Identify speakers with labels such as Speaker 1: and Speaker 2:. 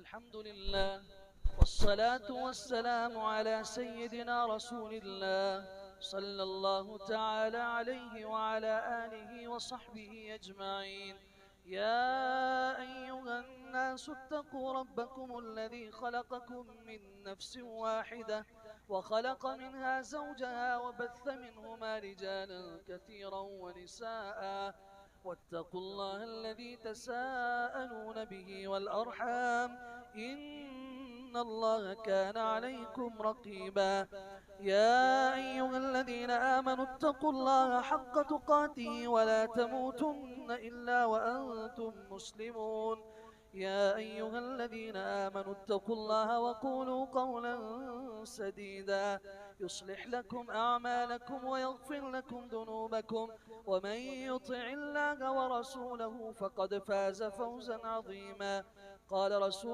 Speaker 1: الحمد لله، والصلاة والسلام على سيدنا رسول الله صلى الله تعالى عليه وعلى آله وصحبه أجمعين. يا أيها الناس اتقوا ربكم الذي خلقكم من نفس واحدة وخلق منها زوجها وبث منهما رجالا كثيرا ونساء، واتقوا الله الذي تساءلون به والأرحام، إن الله كان عليكم رقيبا. يا أيها الذين آمنوا اتقوا الله حق تقاته ولا تموتن إلا وأنتم مسلمون. يا أيها الذين آمنوا اتقوا الله وقولوا قولا سديدا يصلح لكم أعمالكم ويغفر لكم ذنوبكم، ومن يطع الله ورسوله فقد فاز فوزا عظيما. قال رسول